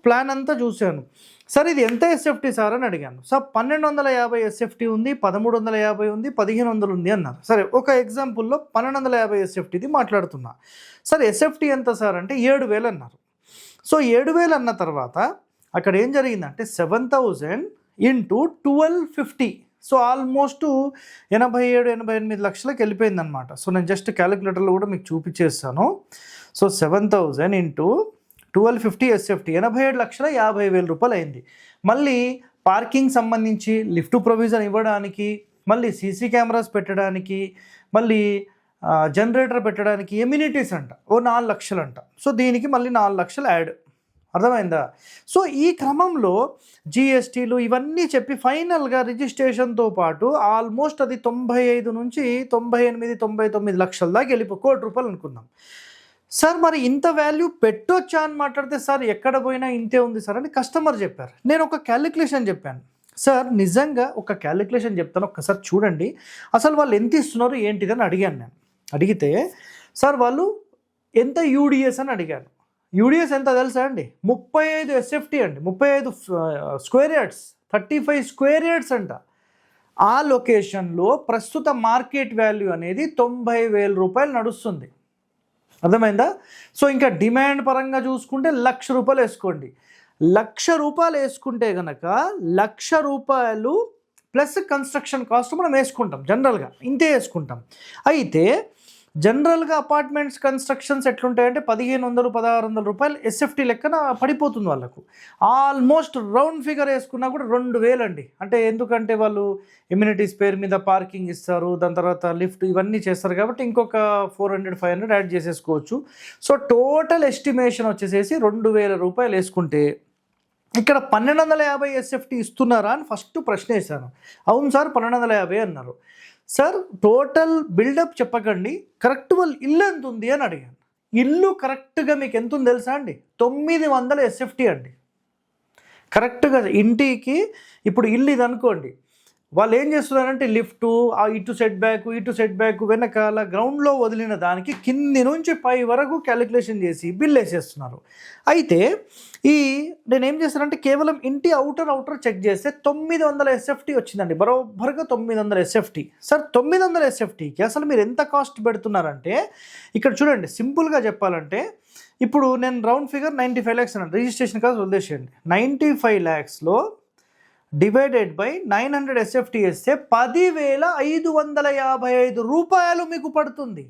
Plan అంతా చూశాను. Sir ఇది ఎంత ఎస్ఎఫ్టీ సార్ అని అడిగాను. సార్ 1250 ఎస్ఎఫ్టీ ఉంది, 1350 ఉంది, 1500 ఉంది అన్నారు. సరే ఒక ఎగ్జాంపుల్లో 1250 ఎస్ఎఫ్టీది మాట్లాడుతున్నా. సార్ ఎస్ఎఫ్టీ ఎంత సార్ అంటే 7000 అన్నారు. సో 7000 అన్న తర్వాత అక్కడ ఏం జరిగిందంటే 7000 ఇంటూ 1250, సో ఆల్మోస్ట్ 87-88 లక్షలకు వెళ్ళిపోయిందనమాట. సో నేను జస్ట్ క్యాలిక్యులేటర్లో కూడా మీకు చూపించేస్తాను. సో 7000 ఇంటూ 1250 ఎస్ఎఫ్టీ 87,50,000 రూపాయలు అయింది. మళ్ళీ పార్కింగ్ సంబంధించి లిఫ్ట్ ప్రొవిజన్ ఇవ్వడానికి, మళ్ళీ సీసీ కెమెరాస్ పెట్టడానికి, మళ్ళీ జనరేటర్ పెట్టడానికి, ఎమ్యూనిటీస్ అంట 4 లక్షలు అంట. సో దీనికి మళ్ళీ 4 లక్షలు యాడ్. అర్థమైందా? సో ఈ క్రమంలో జిఎస్టీలు ఇవన్నీ చెప్పి ఫైనల్గా రిజిస్ట్రేషన్తో పాటు ఆల్మోస్ట్ అది 95 నుంచి 98-99 లక్షల దాకా వెళ్ళిపో, ₹1,00,00,000 అనుకుందాం. సార్ మరి ఇంత వాల్యూ పెట్టొచ్చా అని మాట్లాడితే, సార్ ఎక్కడ పోయినా ఇంతే ఉంది సార్ అని కస్టమర్ చెప్పారు. నేను ఒక క్యాలిక్యులేషన్ చెప్పాను. సార్ నిజంగా ఒక క్యాలిక్యులేషన్ చెప్తాను, ఒక్కసారి చూడండి అసలు వాళ్ళు ఎంత ఇస్తున్నారు ఏంటిదని అడిగాను. నేను అడిగితే సార్ వాళ్ళు ఎంత యూడిఎస్ అని అడిగాను. యూడిఎస్ ఎంత తెలుసా అండి? 35 ఎస్ఎఫ్టీ అండి, 35 స్క్వేర్ యార్డ్స్, 35 స్క్వేర్ యార్డ్స్ అంట. ఆ లొకేషన్లో ప్రస్తుత మార్కెట్ వాల్యూ అనేది 90,000 రూపాయలు నడుస్తుంది. అర్థమైందా? సో ఇంకా డిమాండ్ పరంగా చూసుకుంటే ₹1,00,000 వేసుకోండి. ₹1,00,000 వేసుకుంటే కనుక ₹1,00,000 ప్లస్ కన్స్ట్రక్షన్ కాస్ట్ మనం వేసుకుంటాం, జనరల్గా ఇంతే వేసుకుంటాం. అయితే జనరల్గా అపార్ట్మెంట్స్ కన్స్ట్రక్షన్స్ ఎట్లుంటాయంటే 1,500-1,600 రూపాయలు ఎస్ఎఫ్టీ లెక్కన పడిపోతుంది వాళ్ళకు. ఆల్మోస్ట్ రౌండ్ ఫిగర్ వేసుకున్నా కూడా 2,000 అండి. అంటే ఎందుకంటే వాళ్ళు ఎమ్యూనిటీస్ పేరు మీద పార్కింగ్ ఇస్తారు, దాని తర్వాత లిఫ్ట్ ఇవన్నీ చేస్తారు కాబట్టి ఇంకొక 400-500 యాడ్ చేసేసుకోవచ్చు. సో టోటల్ ఎస్టిమేషన్ వచ్చేసేసి 2,000 రూపాయలు వేసుకుంటే ఇక్కడ 1,250 ఎస్ఎఫ్టీ ఇస్తున్నారా అని ఫస్ట్ ప్రశ్న వేశాను. అవును సార్ 1,250 అన్నారు. సార్ టోటల్ బిల్డప్ చెప్పకండి, కరెక్ట్ వాళ్ళు ఇల్లు ఎంత ఉంది అని అడిగాను. ఇల్లు కరెక్ట్గా మీకు ఎంత ఉంది తెలుసా అండి? 900 ఎస్ఎఫ్టీ అండి. కరెక్ట్గా ఇంటికి ఇప్పుడు ఇల్లు ఇది అనుకోండి, వాళ్ళు ఏం చేస్తున్నారంటే లిఫ్టు, ఇటు సెట్ బ్యాక్ వెనకాల గ్రౌండ్లో వదిలిన దానికి కింది నుంచి పై వరకు క్యాలిక్యులేషన్ చేసి బిల్ వేసేస్తున్నారు. అయితే నేనేం చేస్తానంటే కేవలం ఇంటి అవుటర్ చెక్ చేస్తే 900 ఎస్ఎఫ్టీ వచ్చిందండి, బరోబర్గా 900 ఎస్ఎఫ్టీ. సార్ 900 ఎస్ఎఫ్టీకి అసలు మీరు ఎంత కాస్ట్ పెడుతున్నారంటే ఇక్కడ చూడండి, సింపుల్గా చెప్పాలంటే ఇప్పుడు నేను రౌండ్ ఫిగర్ 95 lakhs అన్నాను, రిజిస్ట్రేషన్ కాస్ట్ వదిలేసేయండి. 95 lakhsలో డివైడెడ్ బై 900 ఎస్ఎఫ్టీ వేస్తే 10,555 రూపాయలు మీకు పడుతుంది.